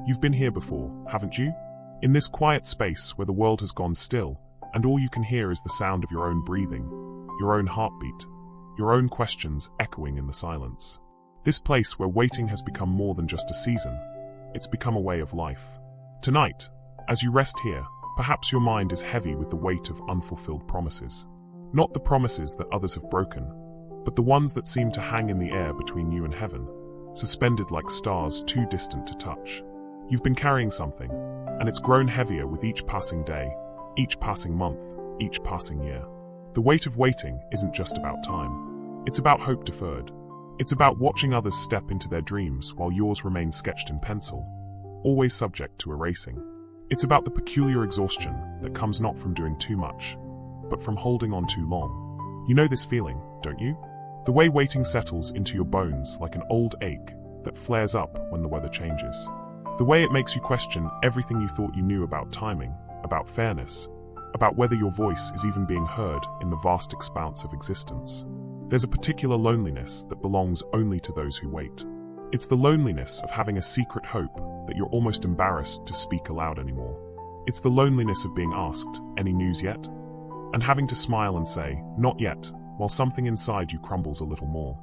You've been here before, haven't you? In this quiet space where the world has gone still, and all you can hear is the sound of your own breathing, your own heartbeat, your own questions echoing in the silence. This place where waiting has become more than just a season, it's become a way of life. Tonight, as you rest here, perhaps your mind is heavy with the weight of unfulfilled promises. Not the promises that others have broken, but the ones that seem to hang in the air between you and heaven, suspended like stars too distant to touch. You've been carrying something, and it's grown heavier with each passing day, each passing month, each passing year. The weight of waiting isn't just about time. It's about hope deferred. It's about watching others step into their dreams while yours remain sketched in pencil, always subject to erasing. It's about the peculiar exhaustion that comes not from doing too much, but from holding on too long. You know this feeling, don't you? The way waiting settles into your bones like an old ache that flares up when the weather changes. The way it makes you question everything you thought you knew about timing, about fairness, about whether your voice is even being heard in the vast expanse of existence. There's a particular loneliness that belongs only to those who wait. It's the loneliness of having a secret hope that you're almost embarrassed to speak aloud anymore. It's the loneliness of being asked, "Any news yet?" and having to smile and say, "Not yet," while something inside you crumbles a little more.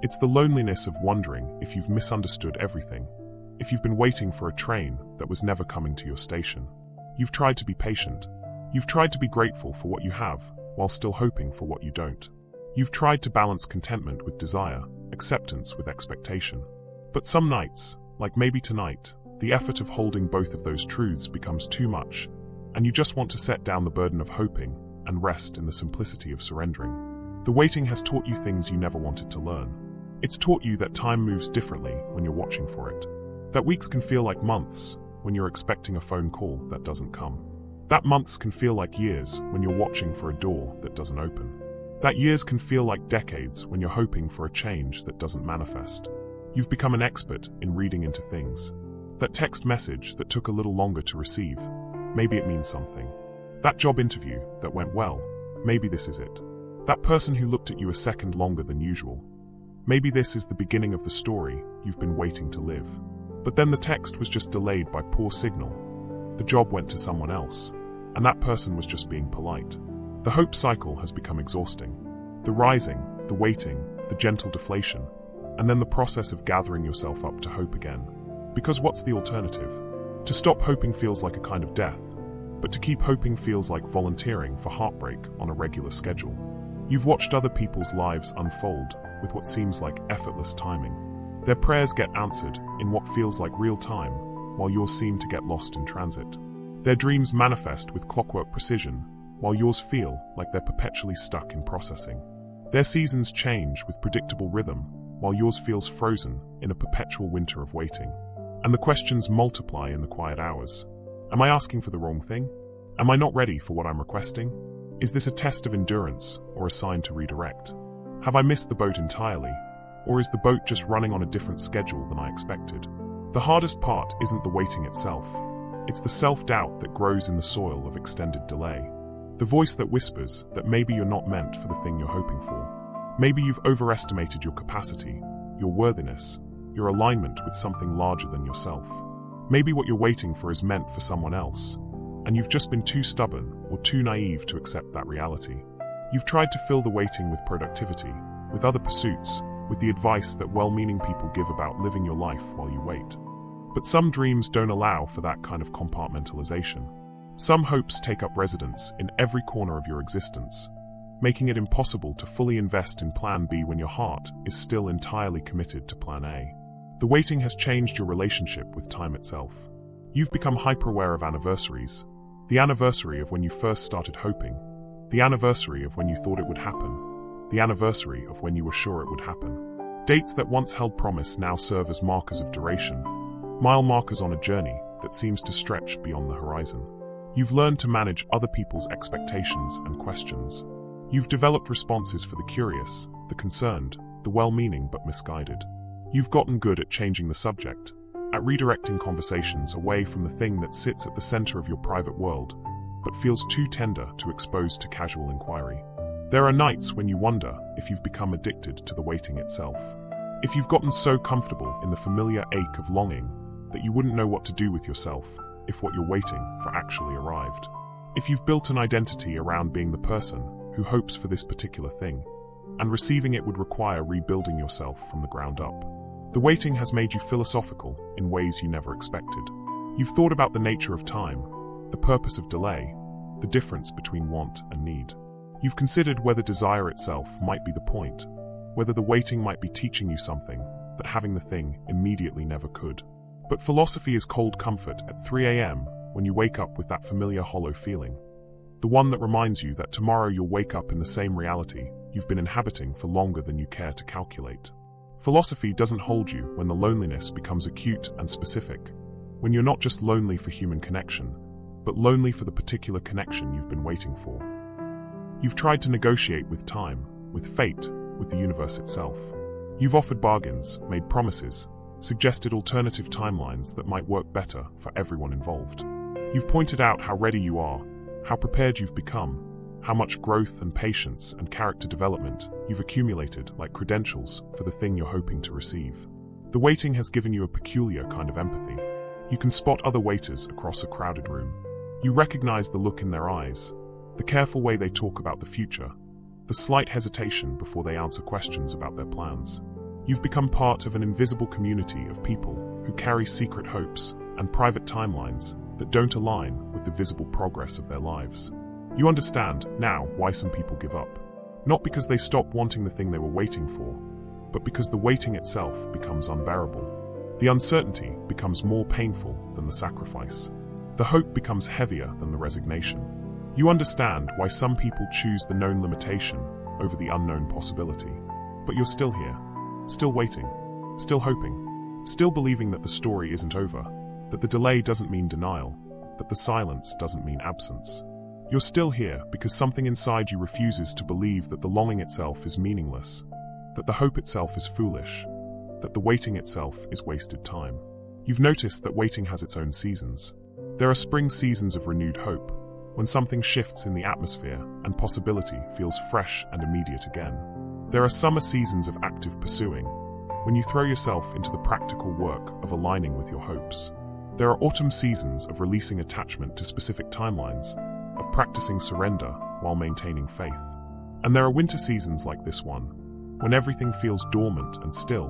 It's the loneliness of wondering if you've misunderstood everything, if you've been waiting for a train that was never coming to your station. You've tried to be patient. You've tried to be grateful for what you have, while still hoping for what you don't. You've tried to balance contentment with desire, acceptance with expectation. But some nights, like maybe tonight, the effort of holding both of those truths becomes too much, and you just want to set down the burden of hoping and rest in the simplicity of surrendering. The waiting has taught you things you never wanted to learn. It's taught you that time moves differently when you're watching for it. That weeks can feel like months when you're expecting a phone call that doesn't come. That months can feel like years when you're watching for a door that doesn't open. That years can feel like decades when you're hoping for a change that doesn't manifest. You've become an expert in reading into things. That text message that took a little longer to receive, maybe it means something. That job interview that went well, maybe this is it. That person who looked at you a second longer than usual, maybe this is the beginning of the story you've been waiting to live. But then the text was just delayed by poor signal. The job went to someone else, and that person was just being polite. The hope cycle has become exhausting. The rising, the waiting, the gentle deflation, and then the process of gathering yourself up to hope again. Because what's the alternative? To stop hoping feels like a kind of death, but to keep hoping feels like volunteering for heartbreak on a regular schedule. You've watched other people's lives unfold with what seems like effortless timing. Their prayers get answered in what feels like real time, while yours seem to get lost in transit. Their dreams manifest with clockwork precision, while yours feel like they're perpetually stuck in processing. Their seasons change with predictable rhythm, while yours feels frozen in a perpetual winter of waiting. And the questions multiply in the quiet hours. Am I asking for the wrong thing? Am I not ready for what I'm requesting? Is this a test of endurance or a sign to redirect? Have I missed the boat entirely? Or is the boat just running on a different schedule than I expected? The hardest part isn't the waiting itself. It's the self-doubt that grows in the soil of extended delay. The voice that whispers that maybe you're not meant for the thing you're hoping for. Maybe you've overestimated your capacity, your worthiness, your alignment with something larger than yourself. Maybe what you're waiting for is meant for someone else, and you've just been too stubborn or too naive to accept that reality. You've tried to fill the waiting with productivity, with other pursuits, with the advice that well-meaning people give about living your life while you wait. But some dreams don't allow for that kind of compartmentalization. Some hopes take up residence in every corner of your existence, making it impossible to fully invest in Plan B when your heart is still entirely committed to Plan A. The waiting has changed your relationship with time itself. You've become hyper-aware of anniversaries, the anniversary of when you first started hoping, the anniversary of when you thought it would happen, the anniversary of when you were sure it would happen. Dates that once held promise now serve as markers of duration, mile markers on a journey that seems to stretch beyond the horizon. You've learned to manage other people's expectations and questions. You've developed responses for the curious, the concerned, the well-meaning but misguided. You've gotten good at changing the subject, at redirecting conversations away from the thing that sits at the center of your private world, but feels too tender to expose to casual inquiry. There are nights when you wonder if you've become addicted to the waiting itself. If you've gotten so comfortable in the familiar ache of longing that you wouldn't know what to do with yourself if what you're waiting for actually arrived. If you've built an identity around being the person who hopes for this particular thing, and receiving it would require rebuilding yourself from the ground up. The waiting has made you philosophical in ways you never expected. You've thought about the nature of time, the purpose of delay, the difference between want and need. You've considered whether desire itself might be the point, whether the waiting might be teaching you something that having the thing immediately never could. But philosophy is cold comfort at 3 a.m. when you wake up with that familiar hollow feeling. The one that reminds you that tomorrow you'll wake up in the same reality you've been inhabiting for longer than you care to calculate. Philosophy doesn't hold you when the loneliness becomes acute and specific, when you're not just lonely for human connection, but lonely for the particular connection you've been waiting for. You've tried to negotiate with time, with fate, with the universe itself. You've offered bargains, made promises, suggested alternative timelines that might work better for everyone involved. You've pointed out how ready you are, how prepared you've become, how much growth and patience and character development you've accumulated like credentials for the thing you're hoping to receive. The waiting has given you a peculiar kind of empathy. You can spot other waiters across a crowded room. You recognize the look in their eyes, the careful way they talk about the future, the slight hesitation before they answer questions about their plans. You've become part of an invisible community of people who carry secret hopes and private timelines that don't align with the visible progress of their lives. You understand now why some people give up. Not because they stop wanting the thing they were waiting for, but because the waiting itself becomes unbearable. The uncertainty becomes more painful than the sacrifice. The hope becomes heavier than the resignation. You understand why some people choose the known limitation over the unknown possibility. But you're still here, still waiting, still hoping, still believing that the story isn't over, that the delay doesn't mean denial, that the silence doesn't mean absence. You're still here because something inside you refuses to believe that the longing itself is meaningless, that the hope itself is foolish, that the waiting itself is wasted time. You've noticed that waiting has its own seasons. There are spring seasons of renewed hope, when something shifts in the atmosphere and possibility feels fresh and immediate again. There are summer seasons of active pursuing, when you throw yourself into the practical work of aligning with your hopes. There are autumn seasons of releasing attachment to specific timelines, of practicing surrender while maintaining faith. And there are winter seasons like this one, when everything feels dormant and still,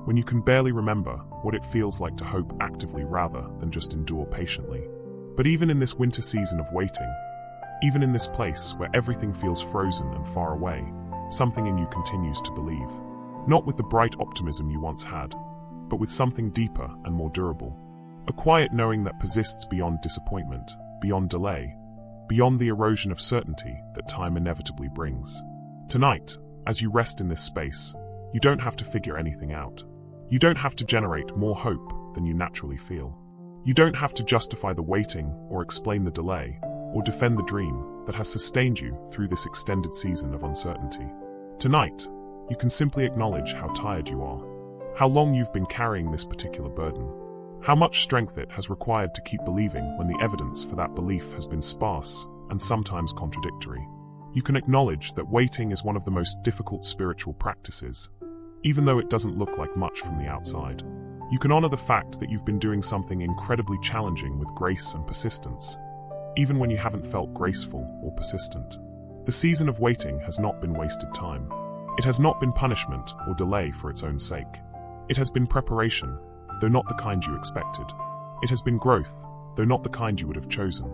when you can barely remember what it feels like to hope actively rather than just endure patiently. But even in this winter season of waiting, even in this place where everything feels frozen and far away, something in you continues to believe. Not with the bright optimism you once had, but with something deeper and more durable. A quiet knowing that persists beyond disappointment, beyond delay, beyond the erosion of certainty that time inevitably brings. Tonight, as you rest in this space, you don't have to figure anything out. You don't have to generate more hope than you naturally feel. You don't have to justify the waiting or explain the delay or defend the dream that has sustained you through this extended season of uncertainty. Tonight, you can simply acknowledge how tired you are, how long you've been carrying this particular burden, how much strength it has required to keep believing when the evidence for that belief has been sparse and sometimes contradictory. You can acknowledge that waiting is one of the most difficult spiritual practices, even though it doesn't look like much from the outside. You can honor the fact that you've been doing something incredibly challenging with grace and persistence, even when you haven't felt graceful or persistent. The season of waiting has not been wasted time. It has not been punishment or delay for its own sake. It has been preparation, though not the kind you expected. It has been growth, though not the kind you would have chosen.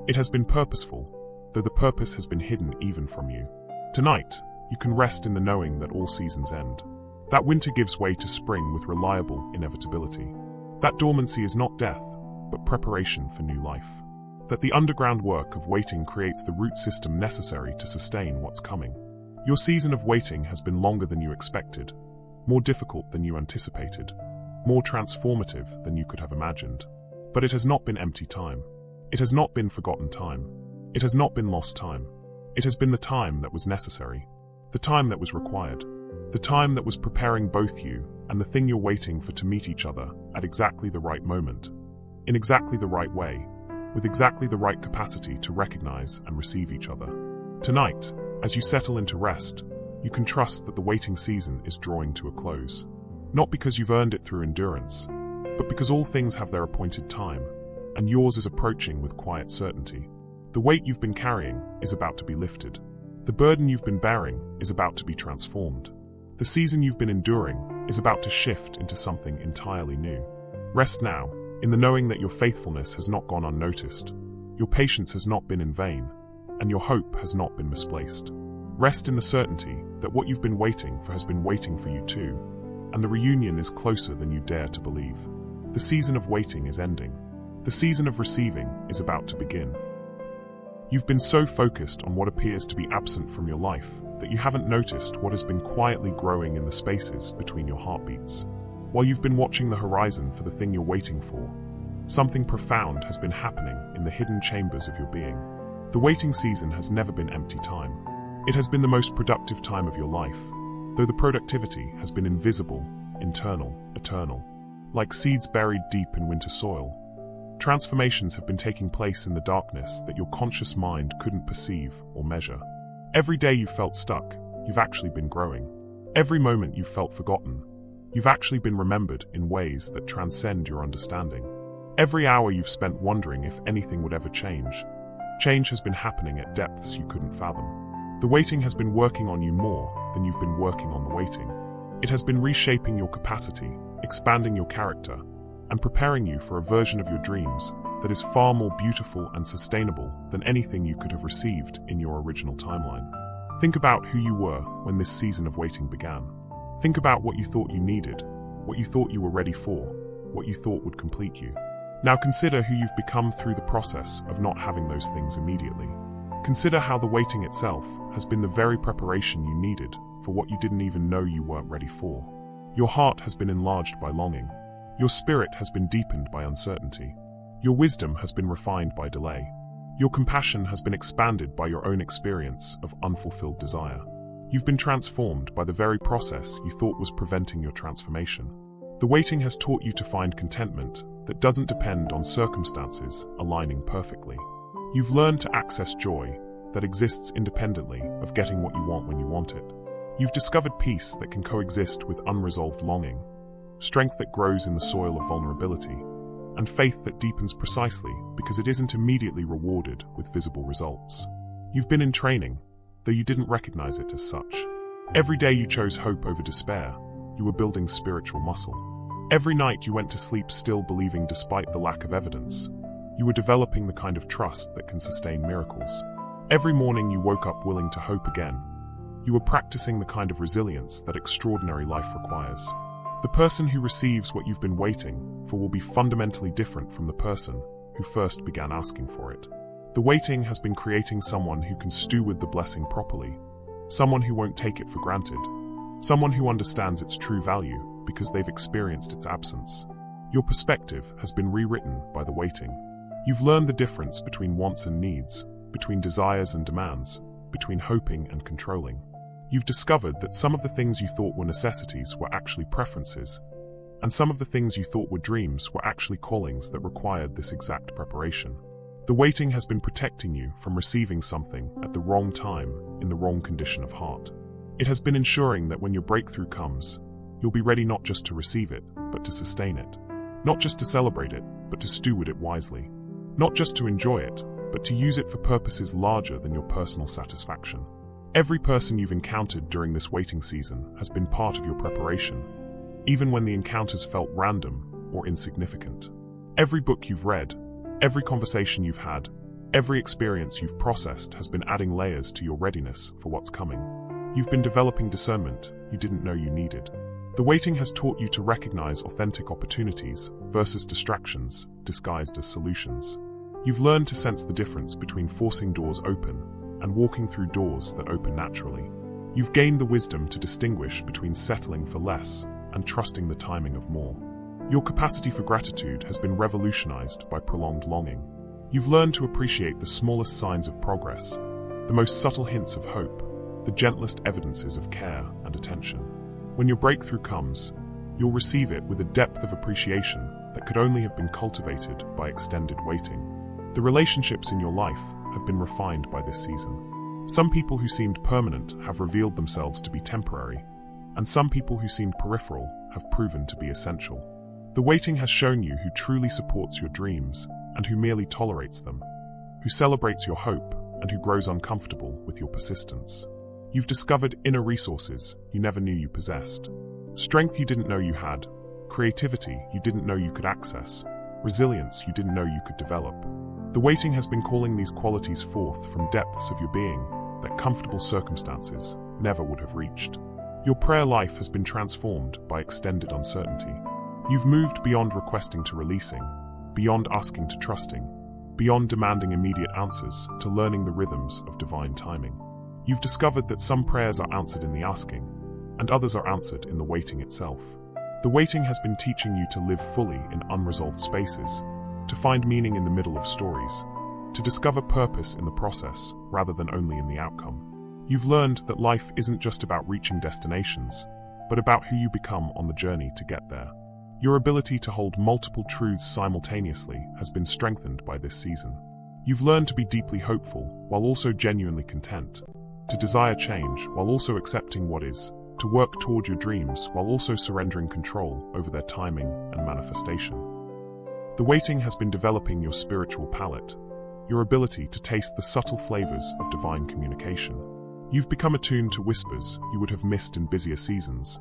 It has been purposeful, though the purpose has been hidden even from you. Tonight, you can rest in the knowing that all seasons end. That winter gives way to spring with reliable inevitability. That dormancy is not death, but preparation for new life. That the underground work of waiting creates the root system necessary to sustain what's coming. Your season of waiting has been longer than you expected, more difficult than you anticipated, more transformative than you could have imagined. But it has not been empty time. It has not been forgotten time. It has not been lost time. It has been the time that was necessary, the time that was required, the time that was preparing both you and the thing you're waiting for to meet each other at exactly the right moment, in exactly the right way, with exactly the right capacity to recognize and receive each other. Tonight, as you settle into rest, you can trust that the waiting season is drawing to a close. Not because you've earned it through endurance, but because all things have their appointed time, and yours is approaching with quiet certainty. The weight you've been carrying is about to be lifted. The burden you've been bearing is about to be transformed. The season you've been enduring is about to shift into something entirely new. Rest now, in the knowing that your faithfulness has not gone unnoticed, your patience has not been in vain, and your hope has not been misplaced. Rest in the certainty that what you've been waiting for has been waiting for you too, and the reunion is closer than you dare to believe. The season of waiting is ending. The season of receiving is about to begin. You've been so focused on what appears to be absent from your life that you haven't noticed what has been quietly growing in the spaces between your heartbeats. While you've been watching the horizon for the thing you're waiting for, something profound has been happening in the hidden chambers of your being. The waiting season has never been empty time. It has been the most productive time of your life, though the productivity has been invisible, internal, eternal. Like seeds buried deep in winter soil, transformations have been taking place in the darkness that your conscious mind couldn't perceive or measure. Every day you felt stuck, you've actually been growing. Every moment you felt forgotten, you've actually been remembered in ways that transcend your understanding. Every hour you've spent wondering if anything would ever change, change has been happening at depths you couldn't fathom. The waiting has been working on you more than you've been working on the waiting. It has been reshaping your capacity, expanding your character, and preparing you for a version of your dreams that is far more beautiful and sustainable than anything you could have received in your original timeline. Think about who you were when this season of waiting began. Think about what you thought you needed, what you thought you were ready for, what you thought would complete you. Now consider who you've become through the process of not having those things immediately. Consider how the waiting itself has been the very preparation you needed for what you didn't even know you weren't ready for. Your heart has been enlarged by longing. Your spirit has been deepened by uncertainty. Your wisdom has been refined by delay. Your compassion has been expanded by your own experience of unfulfilled desire. You've been transformed by the very process you thought was preventing your transformation. The waiting has taught you to find contentment that doesn't depend on circumstances aligning perfectly. You've learned to access joy that exists independently of getting what you want when you want it. You've discovered peace that can coexist with unresolved longing, strength that grows in the soil of vulnerability, and faith that deepens precisely because it isn't immediately rewarded with visible results. You've been in training, though you didn't recognize it as such. Every day you chose hope over despair, you were building spiritual muscle. Every night you went to sleep still believing despite the lack of evidence. You were developing the kind of trust that can sustain miracles. Every morning you woke up willing to hope again. You were practicing the kind of resilience that extraordinary life requires. The person who receives what you've been waiting for will be fundamentally different from the person who first began asking for it. The waiting has been creating someone who can steward the blessing properly, someone who won't take it for granted, someone who understands its true value because they've experienced its absence. Your perspective has been rewritten by the waiting. You've learned the difference between wants and needs, between desires and demands, between hoping and controlling. You've discovered that some of the things you thought were necessities were actually preferences, and some of the things you thought were dreams were actually callings that required this exact preparation. The waiting has been protecting you from receiving something at the wrong time in the wrong condition of heart. It has been ensuring that when your breakthrough comes, you'll be ready not just to receive it, but to sustain it. Not just to celebrate it, but to steward it wisely. Not just to enjoy it, but to use it for purposes larger than your personal satisfaction. Every person you've encountered during this waiting season has been part of your preparation, even when the encounters felt random or insignificant. Every book you've read, every conversation you've had, every experience you've processed has been adding layers to your readiness for what's coming. You've been developing discernment you didn't know you needed. The waiting has taught you to recognize authentic opportunities versus distractions disguised as solutions. You've learned to sense the difference between forcing doors open and walking through doors that open naturally. You've gained the wisdom to distinguish between settling for less and trusting the timing of more. Your capacity for gratitude has been revolutionized by prolonged longing. You've learned to appreciate the smallest signs of progress, the most subtle hints of hope, the gentlest evidences of care and attention. When your breakthrough comes, you'll receive it with a depth of appreciation that could only have been cultivated by extended waiting. The relationships in your life have been refined by this season. Some people who seemed permanent have revealed themselves to be temporary, and some people who seemed peripheral have proven to be essential. The waiting has shown you who truly supports your dreams and who merely tolerates them, who celebrates your hope and who grows uncomfortable with your persistence. You've discovered inner resources you never knew you possessed, strength you didn't know you had, creativity you didn't know you could access, resilience you didn't know you could develop. The waiting has been calling these qualities forth from depths of your being that comfortable circumstances never would have reached. Your prayer life has been transformed by extended uncertainty. You've moved beyond requesting to releasing, beyond asking to trusting, beyond demanding immediate answers to learning the rhythms of divine timing. You've discovered that some prayers are answered in the asking, and others are answered in the waiting itself. The waiting has been teaching you to live fully in unresolved spaces, to find meaning in the middle of stories, to discover purpose in the process rather than only in the outcome. You've learned that life isn't just about reaching destinations, but about who you become on the journey to get there. Your ability to hold multiple truths simultaneously has been strengthened by this season. You've learned to be deeply hopeful while also genuinely content, to desire change while also accepting what is, to work toward your dreams while also surrendering control over their timing and manifestation. The waiting has been developing your spiritual palate, your ability to taste the subtle flavors of divine communication. You've become attuned to whispers you would have missed in busier seasons,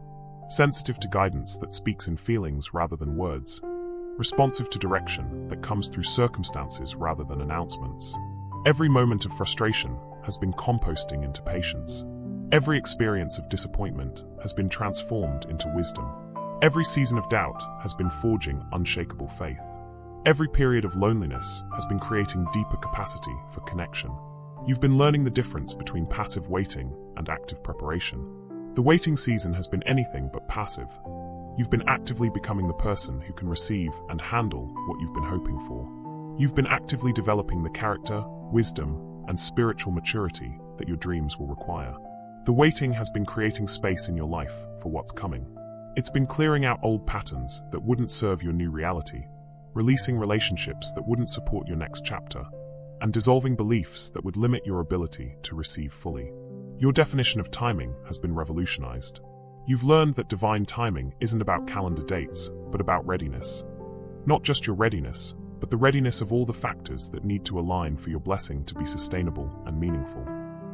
sensitive to guidance that speaks in feelings rather than words, responsive to direction that comes through circumstances rather than announcements. Every moment of frustration has been composting into patience. Every experience of disappointment has been transformed into wisdom. Every season of doubt has been forging unshakable faith. Every period of loneliness has been creating deeper capacity for connection. You've been learning the difference between passive waiting and active preparation. The waiting season has been anything but passive. You've been actively becoming the person who can receive and handle what you've been hoping for. You've been actively developing the character, wisdom, and spiritual maturity that your dreams will require. The waiting has been creating space in your life for what's coming. It's been clearing out old patterns that wouldn't serve your new reality, releasing relationships that wouldn't support your next chapter, and dissolving beliefs that would limit your ability to receive fully. Your definition of timing has been revolutionized. You've learned that divine timing isn't about calendar dates, but about readiness. Not just your readiness, but the readiness of all the factors that need to align for your blessing to be sustainable and meaningful.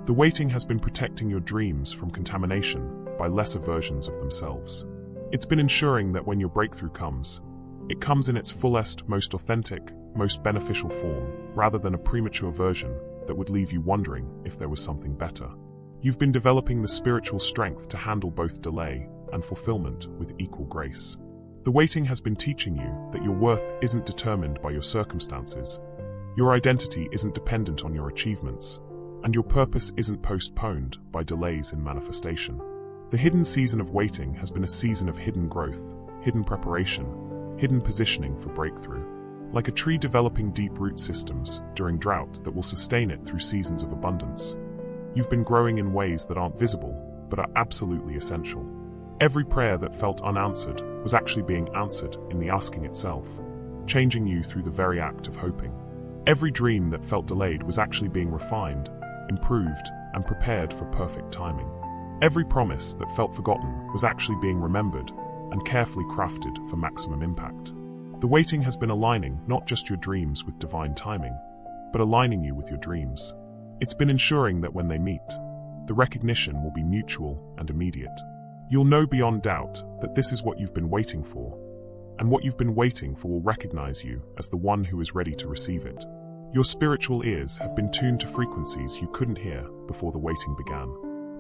The waiting has been protecting your dreams from contamination by lesser versions of themselves. It's been ensuring that when your breakthrough comes, it comes in its fullest, most authentic, most beneficial form, rather than a premature version that would leave you wondering if there was something better. You've been developing the spiritual strength to handle both delay and fulfillment with equal grace. The waiting has been teaching you that your worth isn't determined by your circumstances, your identity isn't dependent on your achievements, and your purpose isn't postponed by delays in manifestation. The hidden season of waiting has been a season of hidden growth, hidden preparation, hidden positioning for breakthrough. Like a tree developing deep root systems during drought that will sustain it through seasons of abundance, you've been growing in ways that aren't visible, but are absolutely essential. Every prayer that felt unanswered was actually being answered in the asking itself, changing you through the very act of hoping. Every dream that felt delayed was actually being refined, improved, and prepared for perfect timing. Every promise that felt forgotten was actually being remembered and carefully crafted for maximum impact. The waiting has been aligning not just your dreams with divine timing, but aligning you with your dreams. It's been ensuring that when they meet, the recognition will be mutual and immediate. You'll know beyond doubt that this is what you've been waiting for, and what you've been waiting for will recognize you as the one who is ready to receive it. Your spiritual ears have been tuned to frequencies you couldn't hear before the waiting began.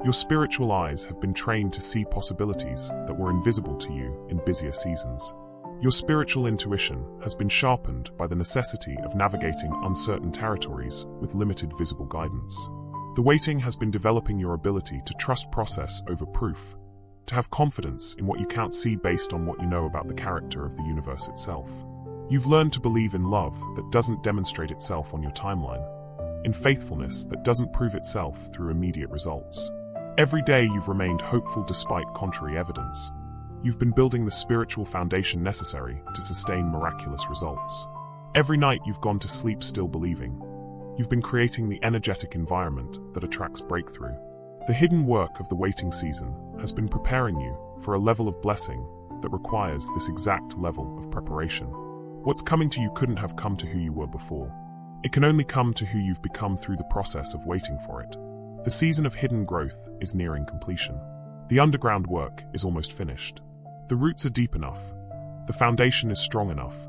Your spiritual eyes have been trained to see possibilities that were invisible to you in busier seasons. Your spiritual intuition has been sharpened by the necessity of navigating uncertain territories with limited visible guidance. The waiting has been developing your ability to trust process over proof, to have confidence in what you can't see based on what you know about the character of the universe itself. You've learned to believe in love that doesn't demonstrate itself on your timeline, in faithfulness that doesn't prove itself through immediate results. Every day you've remained hopeful despite contrary evidence. You've been building the spiritual foundation necessary to sustain miraculous results. Every night you've gone to sleep still believing. You've been creating the energetic environment that attracts breakthrough. The hidden work of the waiting season has been preparing you for a level of blessing that requires this exact level of preparation. What's coming to you couldn't have come to who you were before. It can only come to who you've become through the process of waiting for it. The season of hidden growth is nearing completion. The underground work is almost finished. The roots are deep enough. The foundation is strong enough.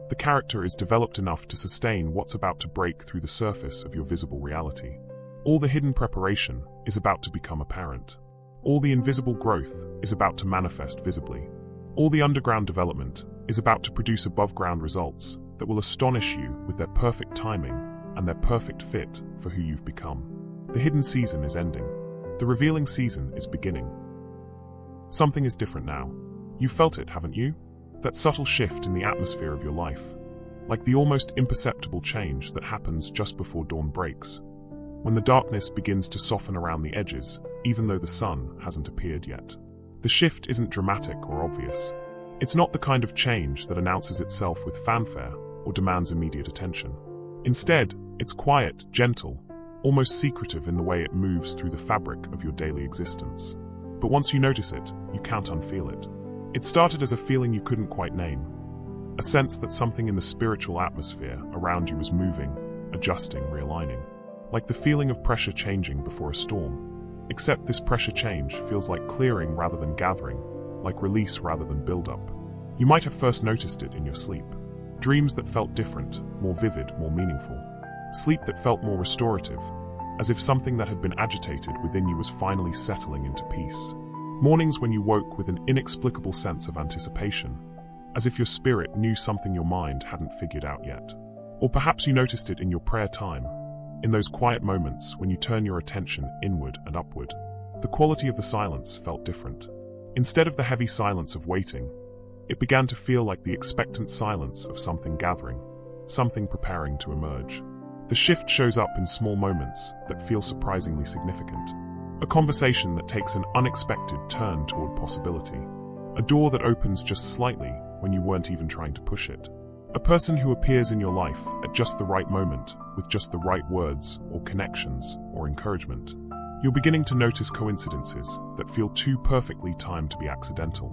The character is developed enough to sustain what's about to break through the surface of your visible reality. All the hidden preparation is about to become apparent. All the invisible growth is about to manifest visibly. All the underground development is about to produce above-ground results that will astonish you with their perfect timing and their perfect fit for who you've become. The hidden season is ending. The revealing season is beginning. Something is different now. You've felt it, haven't you? That subtle shift in the atmosphere of your life. Like the almost imperceptible change that happens just before dawn breaks. When the darkness begins to soften around the edges, even though the sun hasn't appeared yet. The shift isn't dramatic or obvious. It's not the kind of change that announces itself with fanfare or demands immediate attention. Instead, it's quiet, gentle, almost secretive in the way it moves through the fabric of your daily existence. But once you notice it, you can't unfeel it. It started as a feeling you couldn't quite name. A sense that something in the spiritual atmosphere around you was moving, adjusting, realigning. Like the feeling of pressure changing before a storm. Except this pressure change feels like clearing rather than gathering, like release rather than build-up. You might have first noticed it in your sleep. Dreams that felt different, more vivid, more meaningful. Sleep that felt more restorative, as if something that had been agitated within you was finally settling into peace. Mornings when you woke with an inexplicable sense of anticipation, as if your spirit knew something your mind hadn't figured out yet. Or perhaps you noticed it in your prayer time, in those quiet moments when you turn your attention inward and upward. The quality of the silence felt different. Instead of the heavy silence of waiting, it began to feel like the expectant silence of something gathering, something preparing to emerge. The shift shows up in small moments that feel surprisingly significant. A conversation that takes an unexpected turn toward possibility. A door that opens just slightly when you weren't even trying to push it. A person who appears in your life at just the right moment, with just the right words, or connections, or encouragement. You're beginning to notice coincidences that feel too perfectly timed to be accidental.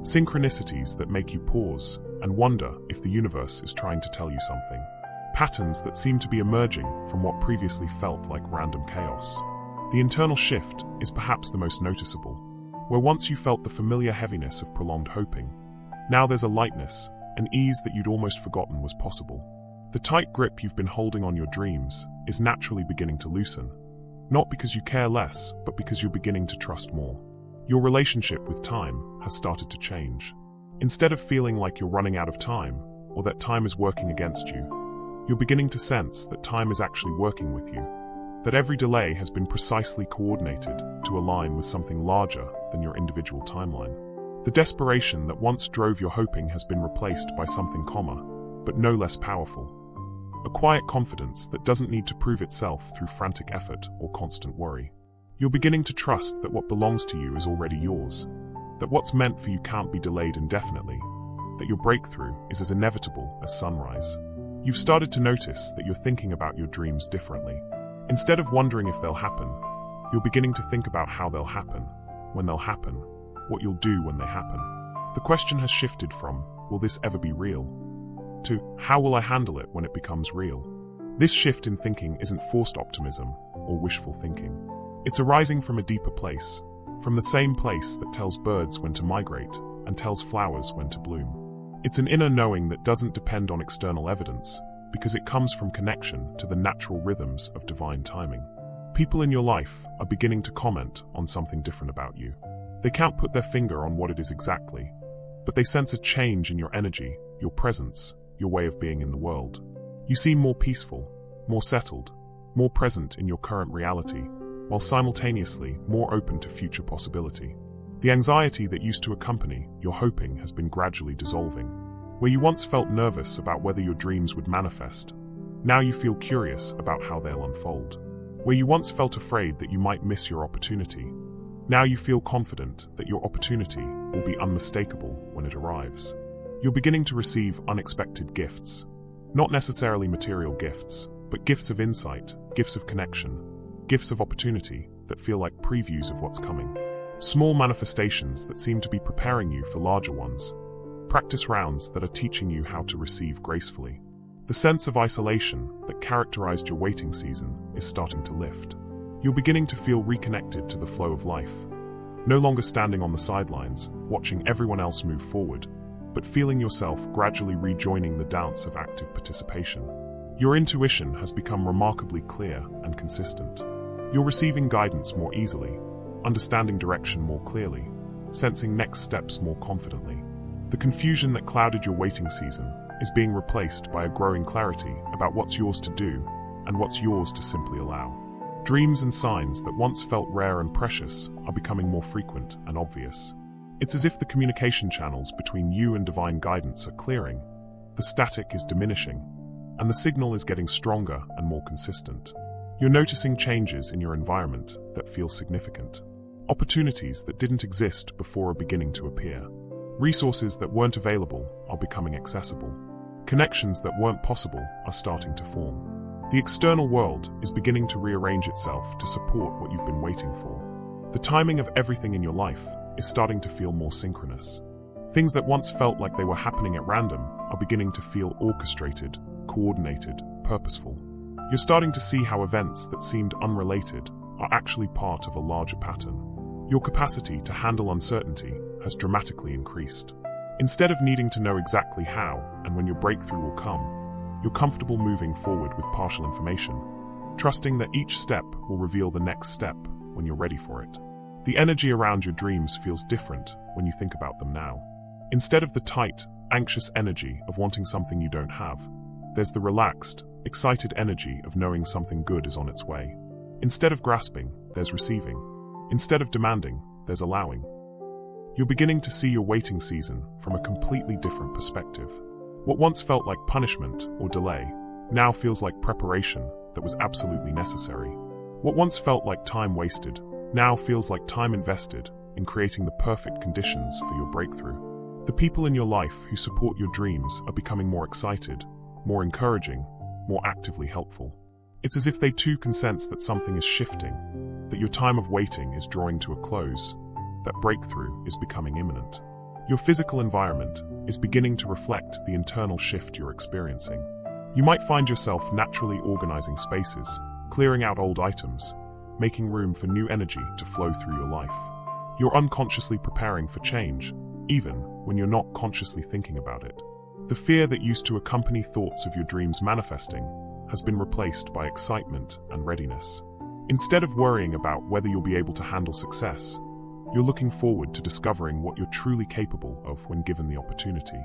Synchronicities that make you pause and wonder if the universe is trying to tell you something. Patterns that seem to be emerging from what previously felt like random chaos. The internal shift is perhaps the most noticeable. Where once you felt the familiar heaviness of prolonged hoping, now there's a lightness, an ease that you'd almost forgotten was possible. The tight grip you've been holding on your dreams is naturally beginning to loosen. Not because you care less, but because you're beginning to trust more. Your relationship with time has started to change. Instead of feeling like you're running out of time, or that time is working against you, you're beginning to sense that time is actually working with you. That every delay has been precisely coordinated to align with something larger than your individual timeline. The desperation that once drove your hoping has been replaced by something calmer, but no less powerful. A quiet confidence that doesn't need to prove itself through frantic effort or constant worry. You're beginning to trust that what belongs to you is already yours, that what's meant for you can't be delayed indefinitely, that your breakthrough is as inevitable as sunrise. You've started to notice that you're thinking about your dreams differently. Instead of wondering if they'll happen, you're beginning to think about how they'll happen, when they'll happen, what you'll do when they happen. The question has shifted from, will this ever be real? To, how will I handle it when it becomes real? This shift in thinking isn't forced optimism or wishful thinking. It's arising from a deeper place, from the same place that tells birds when to migrate and tells flowers when to bloom. It's an inner knowing that doesn't depend on external evidence, because it comes from connection to the natural rhythms of divine timing. People in your life are beginning to comment on something different about you. They can't put their finger on what it is exactly, but they sense a change in your energy, your presence, your way of being in the world. You seem more peaceful, more settled, more present in your current reality, while simultaneously more open to future possibility. The anxiety that used to accompany your hoping has been gradually dissolving. Where you once felt nervous about whether your dreams would manifest, now you feel curious about how they'll unfold. Where you once felt afraid that you might miss your opportunity, now you feel confident that your opportunity will be unmistakable when it arrives. You're beginning to receive unexpected gifts. Not necessarily material gifts, but gifts of insight, gifts of connection, gifts of opportunity that feel like previews of what's coming. Small manifestations that seem to be preparing you for larger ones. Practice rounds that are teaching you how to receive gracefully. The sense of isolation that characterized your waiting season is starting to lift. You're beginning to feel reconnected to the flow of life. No longer standing on the sidelines, watching everyone else move forward, but feeling yourself gradually rejoining the dance of active participation. Your intuition has become remarkably clear and consistent. You're receiving guidance more easily, understanding direction more clearly, sensing next steps more confidently. The confusion that clouded your waiting season is being replaced by a growing clarity about what's yours to do and what's yours to simply allow. Dreams and signs that once felt rare and precious are becoming more frequent and obvious. It's as if the communication channels between you and divine guidance are clearing, the static is diminishing, and the signal is getting stronger and more consistent. You're noticing changes in your environment that feel significant. Opportunities that didn't exist before are beginning to appear. Resources that weren't available are becoming accessible. Connections that weren't possible are starting to form. The external world is beginning to rearrange itself to support what you've been waiting for. The timing of everything in your life is starting to feel more synchronous. Things that once felt like they were happening at random are beginning to feel orchestrated, coordinated, purposeful. You're starting to see how events that seemed unrelated are actually part of a larger pattern. Your capacity to handle uncertainty has dramatically increased. Instead of needing to know exactly how and when your breakthrough will come, you're comfortable moving forward with partial information, trusting that each step will reveal the next step when you're ready for it. The energy around your dreams feels different when you think about them now. Instead of the tight, anxious energy of wanting something you don't have, there's the relaxed, excited energy of knowing something good is on its way. Instead of grasping, there's receiving. Instead of demanding, there's allowing. You're beginning to see your waiting season from a completely different perspective. What once felt like punishment or delay now feels like preparation that was absolutely necessary. What once felt like time wasted now feels like time invested in creating the perfect conditions for your breakthrough. The people in your life who support your dreams are becoming more excited, more encouraging, more actively helpful. It's as if they too can sense that something is shifting, that your time of waiting is drawing to a close, that breakthrough is becoming imminent. Your physical environment is beginning to reflect the internal shift you're experiencing. You might find yourself naturally organizing spaces, clearing out old items, making room for new energy to flow through your life. You're unconsciously preparing for change, even when you're not consciously thinking about it. The fear that used to accompany thoughts of your dreams manifesting has been replaced by excitement and readiness. Instead of worrying about whether you'll be able to handle success, you're looking forward to discovering what you're truly capable of when given the opportunity.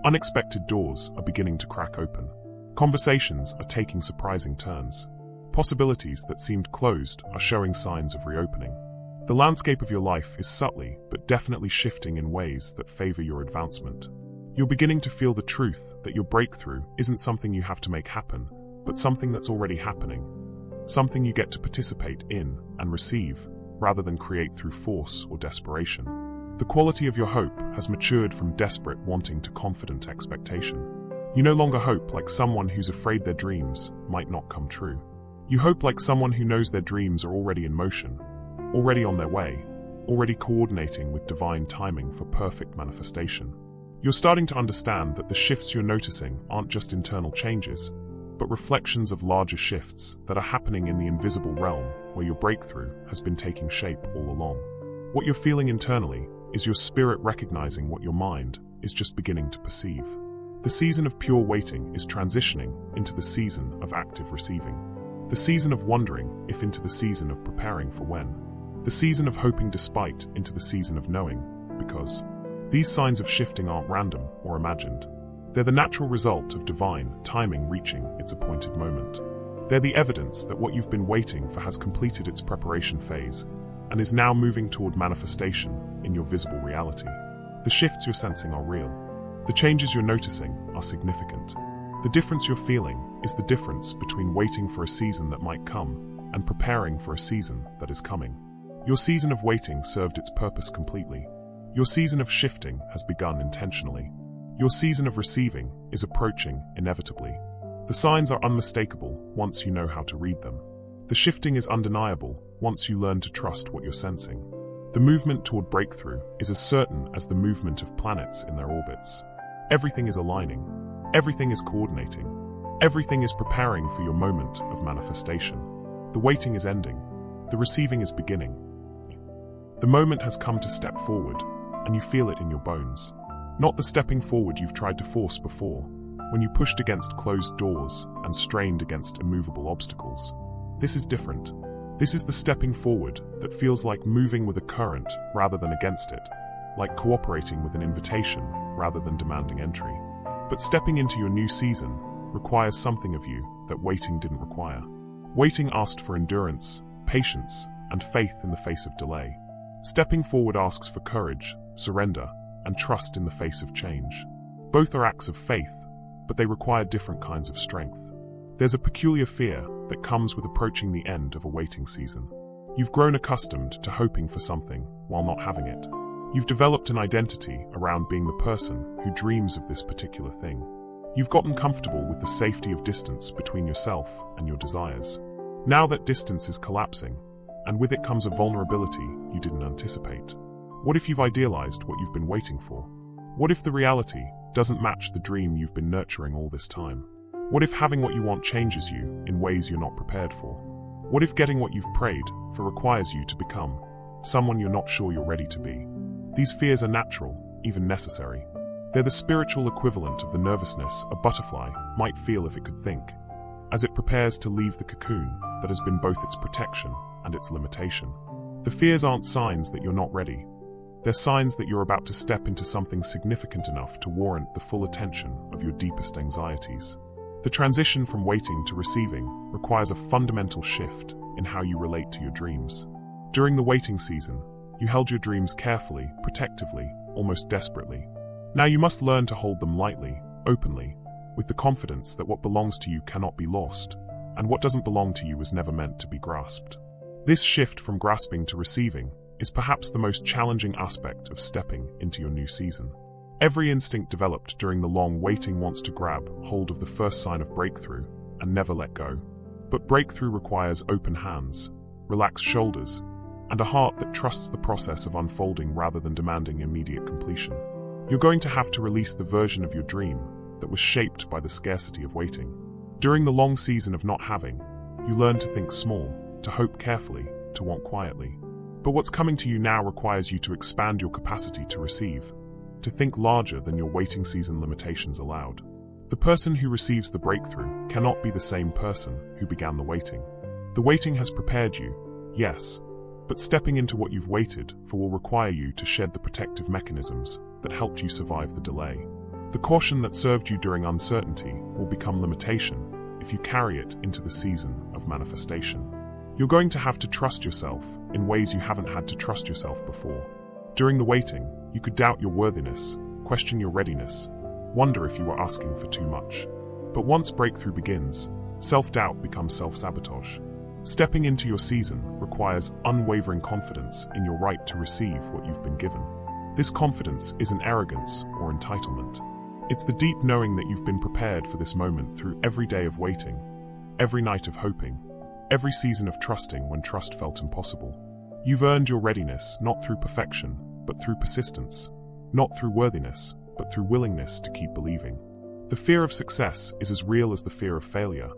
Unexpected doors are beginning to crack open. Conversations are taking surprising turns. Possibilities that seemed closed are showing signs of reopening. The landscape of your life is subtly but definitely shifting in ways that favor your advancement. You're beginning to feel the truth that your breakthrough isn't something you have to make happen, but something that's already happening. Something you get to participate in and receive, rather than create through force or desperation. The quality of your hope has matured from desperate wanting to confident expectation. You no longer hope like someone who's afraid their dreams might not come true. You hope like someone who knows their dreams are already in motion, already on their way, already coordinating with divine timing for perfect manifestation. You're starting to understand that the shifts you're noticing aren't just internal changes, but reflections of larger shifts that are happening in the invisible realm where your breakthrough has been taking shape all along. What you're feeling internally is your spirit recognizing what your mind is just beginning to perceive. The season of pure waiting is transitioning into the season of active receiving. The season of wondering if into the season of preparing for when. The season of hoping despite into the season of knowing, because these signs of shifting aren't random or imagined. They're the natural result of divine timing reaching its appointed moment. They're the evidence that what you've been waiting for has completed its preparation phase and is now moving toward manifestation in your visible reality. The shifts you're sensing are real. The changes you're noticing are significant. The difference you're feeling is the difference between waiting for a season that might come and preparing for a season that is coming. Your season of waiting served its purpose completely. Your season of shifting has begun intentionally. Your season of receiving is approaching inevitably. The signs are unmistakable once you know how to read them. The shifting is undeniable once you learn to trust what you're sensing. The movement toward breakthrough is as certain as the movement of planets in their orbits. Everything is aligning. Everything is coordinating. Everything is preparing for your moment of manifestation. The waiting is ending. The receiving is beginning. The moment has come to step forward, and you feel it in your bones. Not the stepping forward you've tried to force before, when you pushed against closed doors and strained against immovable obstacles. This is different. This is the stepping forward that feels like moving with a current rather than against it, like cooperating with an invitation rather than demanding entry. But stepping into your new season requires something of you that waiting didn't require. Waiting asked for endurance, patience, and faith in the face of delay. Stepping forward asks for courage, surrender, and trust in the face of change. Both are acts of faith, but they require different kinds of strength. There's a peculiar fear that comes with approaching the end of a waiting season. You've grown accustomed to hoping for something while not having it. You've developed an identity around being the person who dreams of this particular thing. You've gotten comfortable with the safety of distance between yourself and your desires. Now that distance is collapsing, and with it comes a vulnerability you didn't anticipate. What if you've idealized what you've been waiting for? What if the reality doesn't match the dream you've been nurturing all this time? What if having what you want changes you in ways you're not prepared for? What if getting what you've prayed for requires you to become someone you're not sure you're ready to be? These fears are natural, even necessary. They're the spiritual equivalent of the nervousness a butterfly might feel if it could think, as it prepares to leave the cocoon that has been both its protection and its limitation. The fears aren't signs that you're not ready. They're signs that you're about to step into something significant enough to warrant the full attention of your deepest anxieties. The transition from waiting to receiving requires a fundamental shift in how you relate to your dreams. During the waiting season, you held your dreams carefully, protectively, almost desperately. Now you must learn to hold them lightly, openly, with the confidence that what belongs to you cannot be lost, and what doesn't belong to you was never meant to be grasped. This shift from grasping to receiving is perhaps the most challenging aspect of stepping into your new season. Every instinct developed during the long waiting wants to grab hold of the first sign of breakthrough and never let go. But breakthrough requires open hands, relaxed shoulders, and a heart that trusts the process of unfolding rather than demanding immediate completion. You're going to have to release the version of your dream that was shaped by the scarcity of waiting. During the long season of not having, you learn to think small, to hope carefully, to want quietly. But what's coming to you now requires you to expand your capacity to receive, to think larger than your waiting season limitations allowed. The person who receives the breakthrough cannot be the same person who began the waiting. The waiting has prepared you, yes, but stepping into what you've waited for will require you to shed the protective mechanisms that helped you survive the delay. The caution that served you during uncertainty will become limitation if you carry it into the season of manifestation. You're going to have to trust yourself in ways you haven't had to trust yourself before. During the waiting, you could doubt your worthiness, question your readiness, wonder if you were asking for too much. But once breakthrough begins, self-doubt becomes self-sabotage. Stepping into your season requires unwavering confidence in your right to receive what you've been given. This confidence isn't arrogance or entitlement. It's the deep knowing that you've been prepared for this moment through every day of waiting, every night of hoping, every season of trusting when trust felt impossible. You've earned your readiness not through perfection, but through persistence, not through worthiness, but through willingness to keep believing. The fear of success is as real as the fear of failure,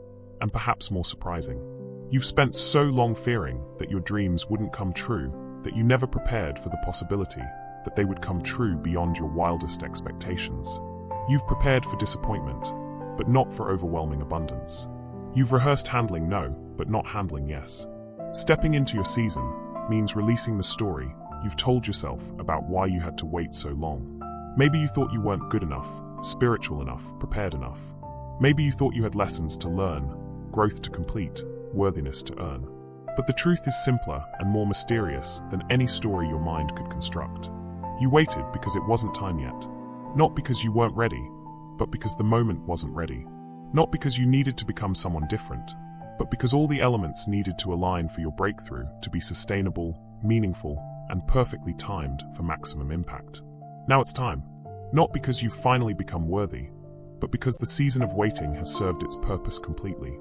and perhaps more surprising. You've spent so long fearing that your dreams wouldn't come true that you never prepared for the possibility that they would come true beyond your wildest expectations. You've prepared for disappointment, but not for overwhelming abundance. You've rehearsed handling no, but not handling yes. Stepping into your season means releasing the story you've told yourself about why you had to wait so long. Maybe you thought you weren't good enough, spiritual enough, prepared enough. Maybe you thought you had lessons to learn, growth to complete, worthiness to earn. But the truth is simpler and more mysterious than any story your mind could construct. You waited because it wasn't time yet. Not because you weren't ready, but because the moment wasn't ready. Not because you needed to become someone different, but because all the elements needed to align for your breakthrough to be sustainable, meaningful, and perfectly timed for maximum impact. Now it's time. Not because you've finally become worthy, but because the season of waiting has served its purpose completely.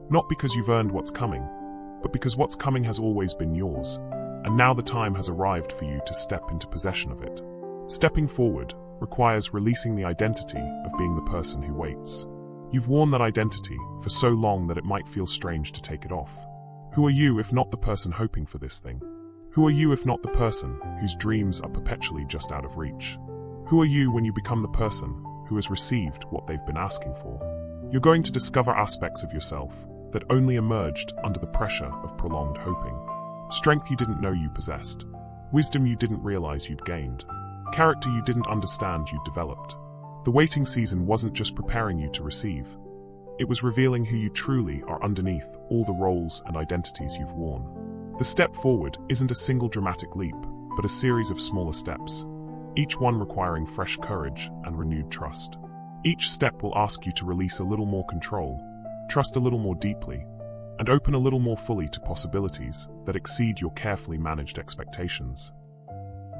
Not because you've earned what's coming, but because what's coming has always been yours, and now the time has arrived for you to step into possession of it. Stepping forward requires releasing the identity of being the person who waits. You've worn that identity for so long that it might feel strange to take it off. Who are you if not the person hoping for this thing? Who are you if not the person whose dreams are perpetually just out of reach? Who are you when you become the person who has received what they've been asking for? You're going to discover aspects of yourself that only emerged under the pressure of prolonged hoping. Strength you didn't know you possessed. Wisdom you didn't realize you'd gained. Character you didn't understand you'd developed. The waiting season wasn't just preparing you to receive. It was revealing who you truly are underneath all the roles and identities you've worn. The step forward isn't a single dramatic leap, but a series of smaller steps, each one requiring fresh courage and renewed trust. Each step will ask you to release a little more control, trust a little more deeply, and open a little more fully to possibilities that exceed your carefully managed expectations.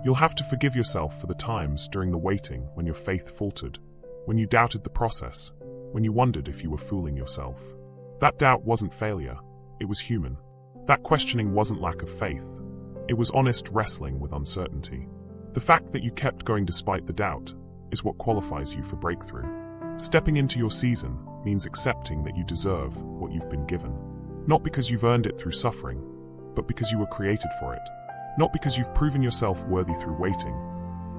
You'll have to forgive yourself for the times during the waiting when your faith faltered, when you doubted the process, when you wondered if you were fooling yourself. That doubt wasn't failure, it was human. That questioning wasn't lack of faith, it was honest wrestling with uncertainty. The fact that you kept going despite the doubt is what qualifies you for breakthrough. Stepping into your season means accepting that you deserve what you've been given. Not because you've earned it through suffering, but because you were created for it. Not because you've proven yourself worthy through waiting,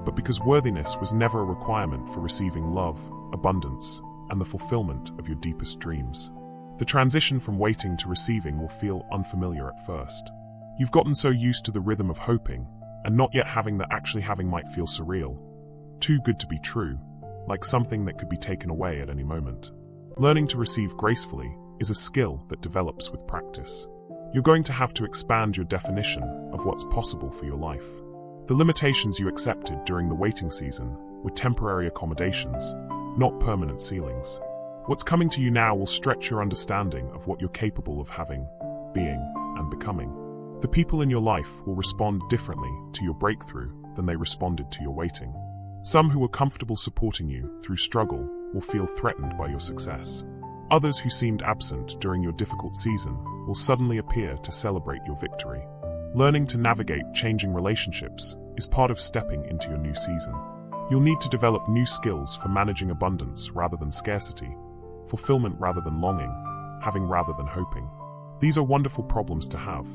but because worthiness was never a requirement for receiving love, abundance, and the fulfillment of your deepest dreams. The transition from waiting to receiving will feel unfamiliar at first. You've gotten so used to the rhythm of hoping, and not yet having that actually having might feel surreal. Too good to be true, like something that could be taken away at any moment. Learning to receive gracefully is a skill that develops with practice. You're going to have to expand your definition of what's possible for your life. The limitations you accepted during the waiting season were temporary accommodations, not permanent ceilings. What's coming to you now will stretch your understanding of what you're capable of having, being, and becoming. The people in your life will respond differently to your breakthrough than they responded to your waiting. Some who were comfortable supporting you through struggle will feel threatened by your success. Others who seemed absent during your difficult season will suddenly appear to celebrate your victory. Learning to navigate changing relationships is part of stepping into your new season. You'll need to develop new skills for managing abundance rather than scarcity, fulfillment rather than longing, having rather than hoping. These are wonderful problems to have,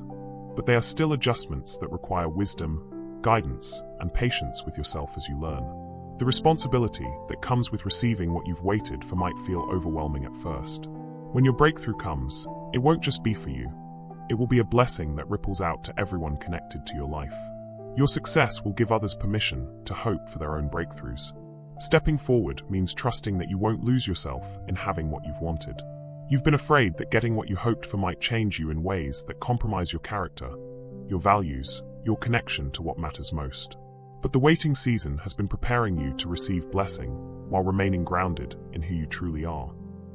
but they are still adjustments that require wisdom, guidance, and patience with yourself as you learn. The responsibility that comes with receiving what you've waited for might feel overwhelming at first. When your breakthrough comes, it won't just be for you. It will be a blessing that ripples out to everyone connected to your life. Your success will give others permission to hope for their own breakthroughs. Stepping forward means trusting that you won't lose yourself in having what you've wanted. You've been afraid that getting what you hoped for might change you in ways that compromise your character, your values, your connection to what matters most. But the waiting season has been preparing you to receive blessing while remaining grounded in who you truly are.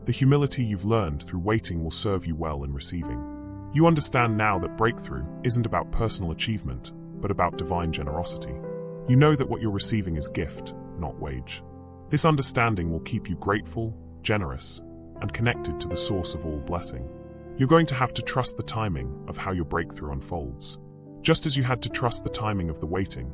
The humility you've learned through waiting will serve you well in receiving. You understand now that breakthrough isn't about personal achievement, but about divine generosity. You know that what you're receiving is gift, not wage. This understanding will keep you grateful, generous, and connected to the source of all blessing. You're going to have to trust the timing of how your breakthrough unfolds. Just as you had to trust the timing of the waiting,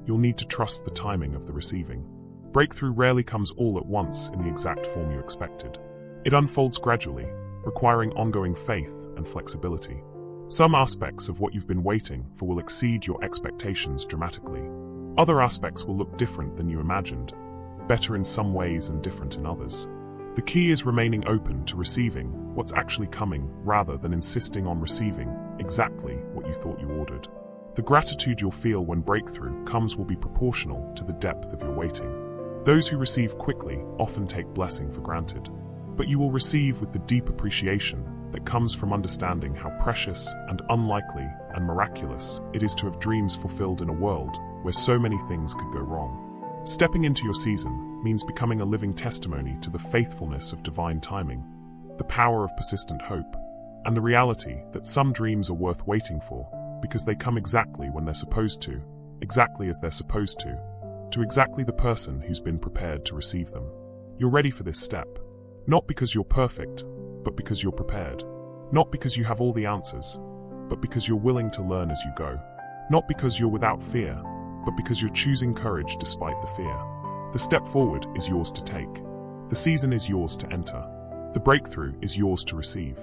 you'll need to trust the timing of the receiving. Breakthrough rarely comes all at once in the exact form you expected. It unfolds gradually, requiring ongoing faith and flexibility. Some aspects of what you've been waiting for will exceed your expectations dramatically. Other aspects will look different than you imagined, better in some ways and different in others. The key is remaining open to receiving what's actually coming rather than insisting on receiving exactly what you thought you ordered. The gratitude you'll feel when breakthrough comes will be proportional to the depth of your waiting. Those who receive quickly often take blessing for granted, but you will receive with the deep appreciation that comes from understanding how precious and unlikely and miraculous it is to have dreams fulfilled in a world where so many things could go wrong. Stepping into your season means becoming a living testimony to the faithfulness of divine timing, the power of persistent hope, and the reality that some dreams are worth waiting for because they come exactly when they're supposed to, exactly as they're supposed to exactly the person who's been prepared to receive them. You're ready for this step, not because you're perfect, but because you're prepared. Not because you have all the answers, but because you're willing to learn as you go. Not because you're without fear, but because you're choosing courage despite the fear. The step forward is yours to take. The season is yours to enter. The breakthrough is yours to receive.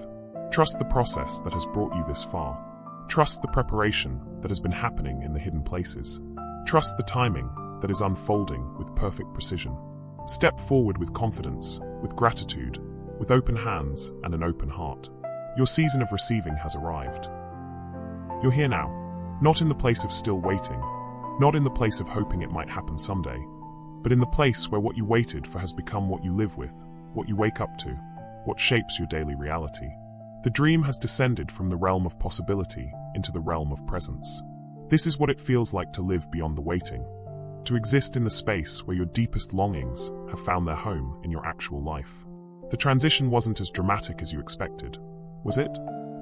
Trust the process that has brought you this far. Trust the preparation that has been happening in the hidden places. Trust the timing that is unfolding with perfect precision. Step forward with confidence, with gratitude, with open hands and an open heart. Your season of receiving has arrived. You're here now, not in the place of still waiting, not in the place of hoping it might happen someday, but in the place where what you waited for has become what you live with, what you wake up to, what shapes your daily reality. The dream has descended from the realm of possibility into the realm of presence. This is what it feels like to live beyond the waiting, to exist in the space where your deepest longings have found their home in your actual life. The transition wasn't as dramatic as you expected, was it?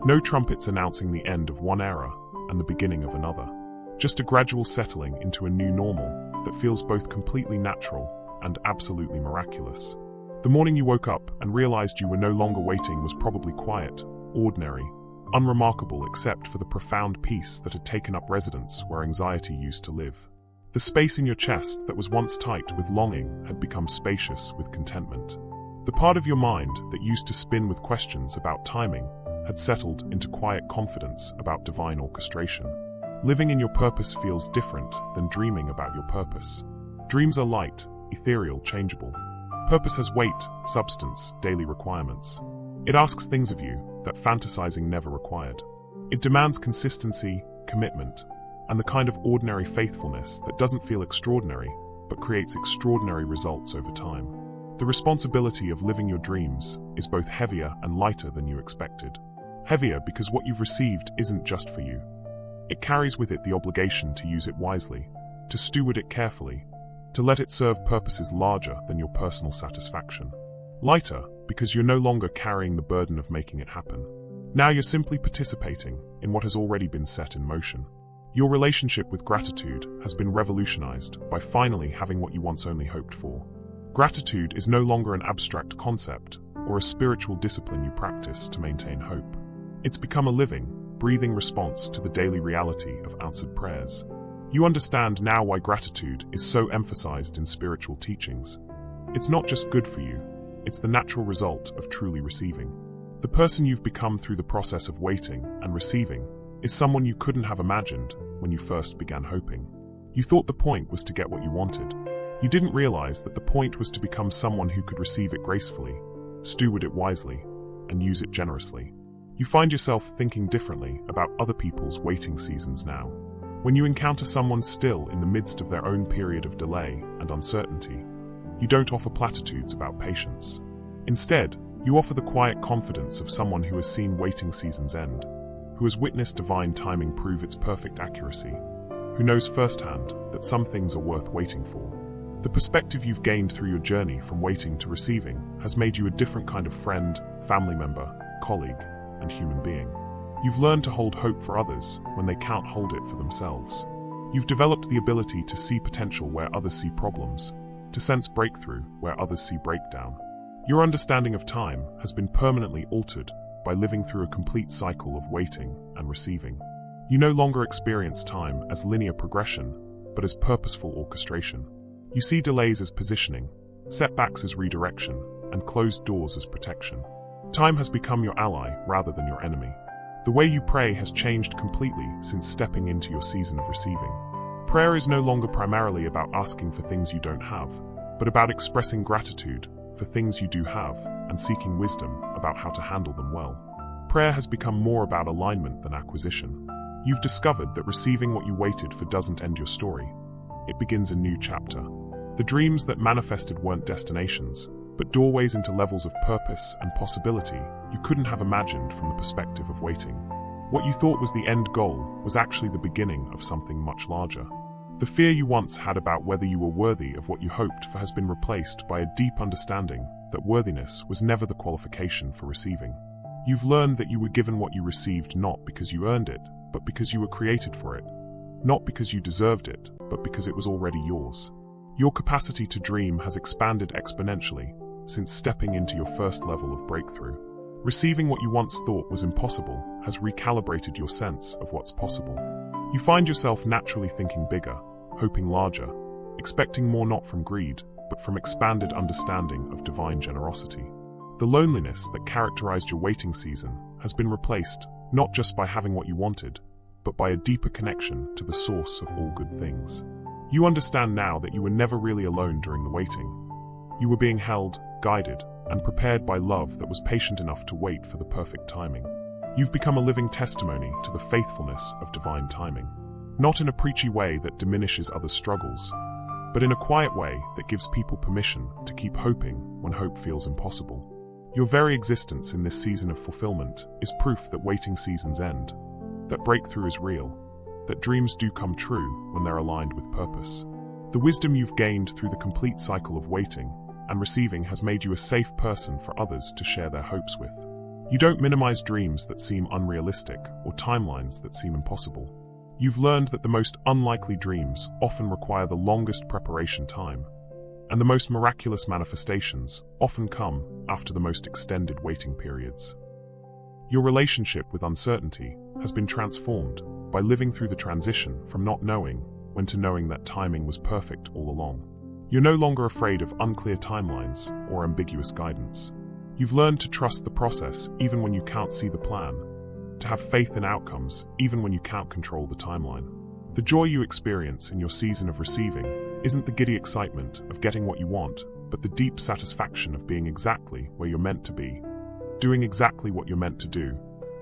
No trumpets announcing the end of one era and the beginning of another. Just a gradual settling into a new normal that feels both completely natural and absolutely miraculous. The morning you woke up and realized you were no longer waiting was probably quiet, ordinary, unremarkable except for the profound peace that had taken up residence where anxiety used to live. The space in your chest that was once tight with longing had become spacious with contentment. The part of your mind that used to spin with questions about timing had settled into quiet confidence about divine orchestration. Living in your purpose feels different than dreaming about your purpose. Dreams are light, ethereal, changeable. Purpose has weight, substance, daily requirements. It asks things of you that fantasizing never required. It demands consistency, commitment, and the kind of ordinary faithfulness that doesn't feel extraordinary, but creates extraordinary results over time. The responsibility of living your dreams is both heavier and lighter than you expected. Heavier because what you've received isn't just for you. It carries with it the obligation to use it wisely, to steward it carefully, to let it serve purposes larger than your personal satisfaction. Lighter because you're no longer carrying the burden of making it happen. Now you're simply participating in what has already been set in motion. Your relationship with gratitude has been revolutionized by finally having what you once only hoped for. Gratitude is no longer an abstract concept or a spiritual discipline you practice to maintain hope. It's become a living, breathing response to the daily reality of answered prayers. You understand now why gratitude is so emphasized in spiritual teachings. It's not just good for you, it's the natural result of truly receiving. The person you've become through the process of waiting and receiving is someone you couldn't have imagined when you first began hoping. You thought the point was to get what you wanted. You didn't realize that the point was to become someone who could receive it gracefully, steward it wisely, and use it generously. You find yourself thinking differently about other people's waiting seasons now. When you encounter someone still in the midst of their own period of delay and uncertainty, you don't offer platitudes about patience. Instead, you offer the quiet confidence of someone who has seen waiting seasons end, who has witnessed divine timing prove its perfect accuracy, who knows firsthand that some things are worth waiting for. The perspective you've gained through your journey from waiting to receiving has made you a different kind of friend, family member, colleague, and human being. You've learned to hold hope for others when they can't hold it for themselves. You've developed the ability to see potential where others see problems, to sense breakthrough where others see breakdown. Your understanding of time has been permanently altered by living through a complete cycle of waiting and receiving. You no longer experience time as linear progression, but as purposeful orchestration. You see delays as positioning, setbacks as redirection, and closed doors as protection. Time has become your ally rather than your enemy. The way you pray has changed completely since stepping into your season of receiving. Prayer is no longer primarily about asking for things you don't have, but about expressing gratitude for things you do have and seeking wisdom about how to handle them well. Prayer has become more about alignment than acquisition. You've discovered that receiving what you waited for doesn't end your story. It begins a new chapter. The dreams that manifested weren't destinations, but doorways into levels of purpose and possibility you couldn't have imagined from the perspective of waiting. What you thought was the end goal was actually the beginning of something much larger. The fear you once had about whether you were worthy of what you hoped for has been replaced by a deep understanding that worthiness was never the qualification for receiving. You've learned that you were given what you received not because you earned it, but because you were created for it. Not because you deserved it, but because it was already yours. Your capacity to dream has expanded exponentially since stepping into your first level of breakthrough. Receiving what you once thought was impossible has recalibrated your sense of what's possible. You find yourself naturally thinking bigger, hoping larger, expecting more not from greed, but from expanded understanding of divine generosity. The loneliness that characterized your waiting season has been replaced not just by having what you wanted, but by a deeper connection to the source of all good things. You understand now that you were never really alone during the waiting. You were being held, guided, and prepared by love that was patient enough to wait for the perfect timing. You've become a living testimony to the faithfulness of divine timing. Not in a preachy way that diminishes others' struggles, but in a quiet way that gives people permission to keep hoping when hope feels impossible. Your very existence in this season of fulfillment is proof that waiting seasons end, that breakthrough is real, that dreams do come true when they're aligned with purpose. The wisdom you've gained through the complete cycle of waiting and receiving has made you a safe person for others to share their hopes with. You don't minimize dreams that seem unrealistic or timelines that seem impossible. You've learned that the most unlikely dreams often require the longest preparation time, and the most miraculous manifestations often come after the most extended waiting periods. Your relationship with uncertainty has been transformed by living through the transition from not knowing when to knowing that timing was perfect all along. You're no longer afraid of unclear timelines or ambiguous guidance. You've learned to trust the process even when you can't see the plan, to have faith in outcomes even when you can't control the timeline. The joy you experience in your season of receiving isn't the giddy excitement of getting what you want, but the deep satisfaction of being exactly where you're meant to be, doing exactly what you're meant to do,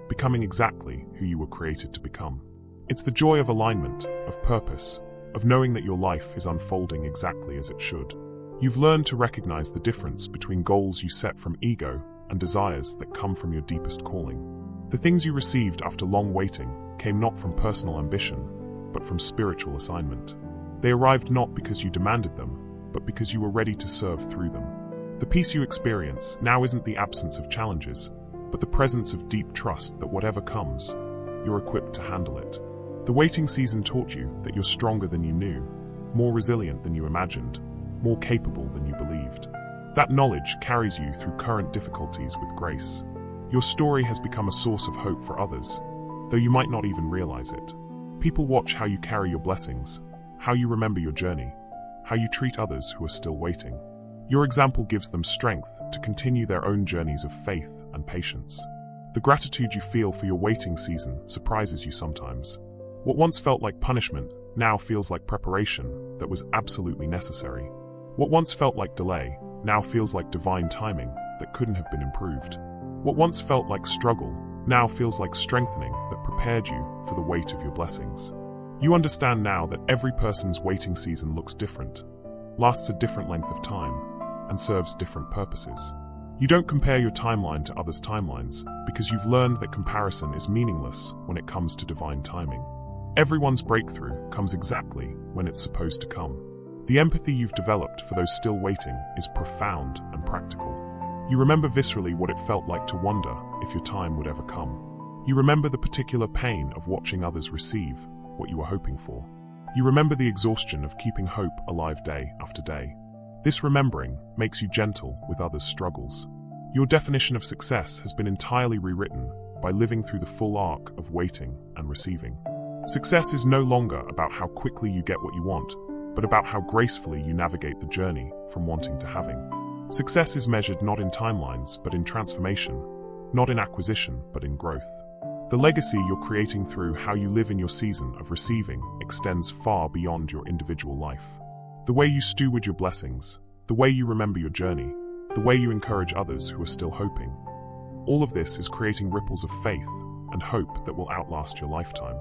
becoming exactly who you were created to become. It's the joy of alignment, of purpose, of knowing that your life is unfolding exactly as it should. You've learned to recognize the difference between goals you set from ego and desires that come from your deepest calling. The things you received after long waiting came not from personal ambition, but from spiritual assignment. They arrived not because you demanded them, but because you were ready to serve through them. The peace you experience now isn't the absence of challenges, but the presence of deep trust that whatever comes, you're equipped to handle it. The waiting season taught you that you're stronger than you knew, more resilient than you imagined, more capable than you believed. That knowledge carries you through current difficulties with grace. Your story has become a source of hope for others, though you might not even realize it. People watch how you carry your blessings, how you remember your journey, how you treat others who are still waiting. Your example gives them strength to continue their own journeys of faith and patience. The gratitude you feel for your waiting season surprises you sometimes. What once felt like punishment now feels like preparation that was absolutely necessary. What once felt like delay now feels like divine timing that couldn't have been improved. What once felt like struggle now feels like strengthening that prepared you for the weight of your blessings. You understand now that every person's waiting season looks different, lasts a different length of time, and serves different purposes. You don't compare your timeline to others' timelines because you've learned that comparison is meaningless when it comes to divine timing. Everyone's breakthrough comes exactly when it's supposed to come. The empathy you've developed for those still waiting is profound and practical. You remember viscerally what it felt like to wonder if your time would ever come. You remember the particular pain of watching others receive what you were hoping for. You remember the exhaustion of keeping hope alive day after day. This remembering makes you gentle with others' struggles. Your definition of success has been entirely rewritten by living through the full arc of waiting and receiving. Success is no longer about how quickly you get what you want, but about how gracefully you navigate the journey from wanting to having. Success is measured not in timelines, but in transformation, not in acquisition, but in growth. The legacy you're creating through how you live in your season of receiving extends far beyond your individual life. The way you steward your blessings, the way you remember your journey, the way you encourage others who are still hoping. All of this is creating ripples of faith and hope that will outlast your lifetime.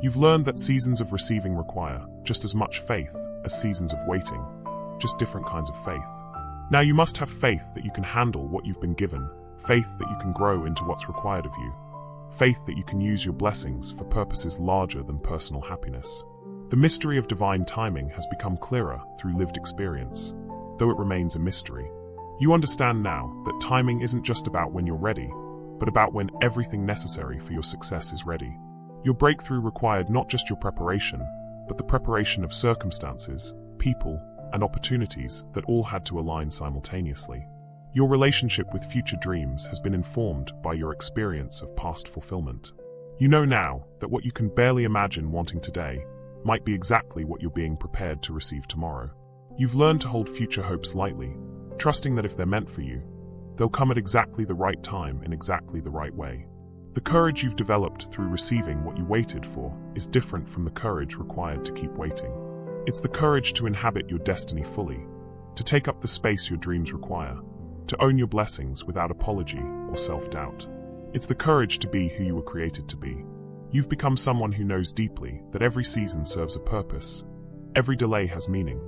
You've learned that seasons of receiving require just as much faith as seasons of waiting, just different kinds of faith. Now you must have faith that you can handle what you've been given, faith that you can grow into what's required of you, faith that you can use your blessings for purposes larger than personal happiness. The mystery of divine timing has become clearer through lived experience, though it remains a mystery. You understand now that timing isn't just about when you're ready, but about when everything necessary for your success is ready. Your breakthrough required not just your preparation, but the preparation of circumstances, people, and opportunities that all had to align simultaneously. Your relationship with future dreams has been informed by your experience of past fulfillment. You know now that what you can barely imagine wanting today might be exactly what you're being prepared to receive tomorrow. You've learned to hold future hopes lightly, trusting that if they're meant for you, they'll come at exactly the right time in exactly the right way. The courage you've developed through receiving what you waited for is different from the courage required to keep waiting. It's the courage to inhabit your destiny fully, to take up the space your dreams require, to own your blessings without apology or self-doubt. It's the courage to be who you were created to be. You've become someone who knows deeply that every season serves a purpose, every delay has meaning,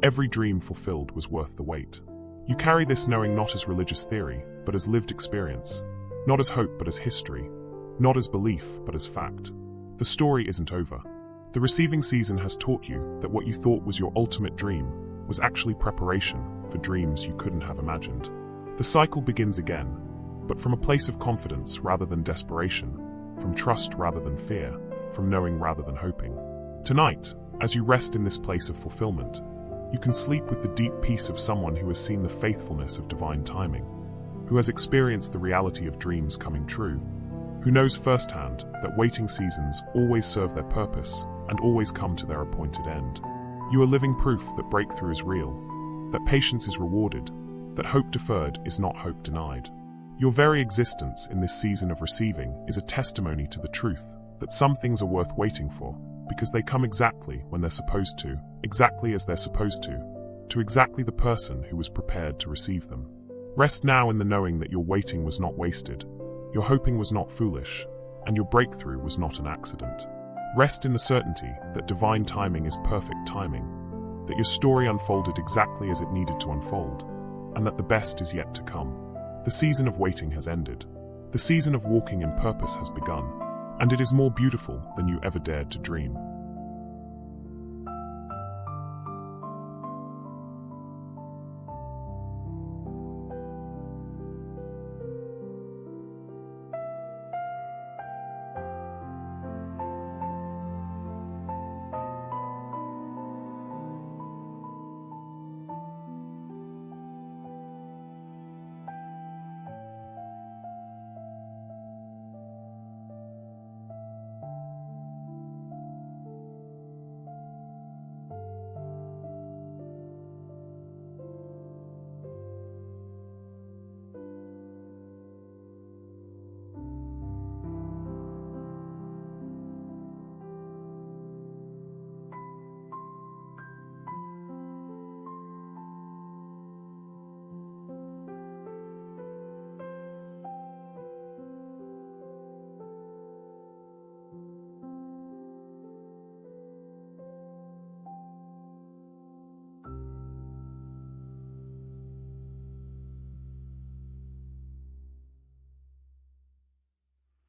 every dream fulfilled was worth the wait. You carry this knowing not as religious theory, but as lived experience, not as hope but as history, not as belief but as fact. The story isn't over. The receiving season has taught you that what you thought was your ultimate dream was actually preparation for dreams you couldn't have imagined. The cycle begins again, but from a place of confidence rather than desperation, from trust rather than fear, from knowing rather than hoping. Tonight, as you rest in this place of fulfillment, you can sleep with the deep peace of someone who has seen the faithfulness of divine timing, who has experienced the reality of dreams coming true, who knows firsthand that waiting seasons always serve their purpose and always come to their appointed end. You are living proof that breakthrough is real, that patience is rewarded, that hope deferred is not hope denied. Your very existence in this season of receiving is a testimony to the truth that some things are worth waiting for because they come exactly when they're supposed to, exactly as they're supposed to exactly the person who was prepared to receive them. Rest now in the knowing that your waiting was not wasted, your hoping was not foolish, and your breakthrough was not an accident. Rest in the certainty that divine timing is perfect timing, that your story unfolded exactly as it needed to unfold, and that the best is yet to come. The season of waiting has ended. The season of walking in purpose has begun, and it is more beautiful than you ever dared to dream.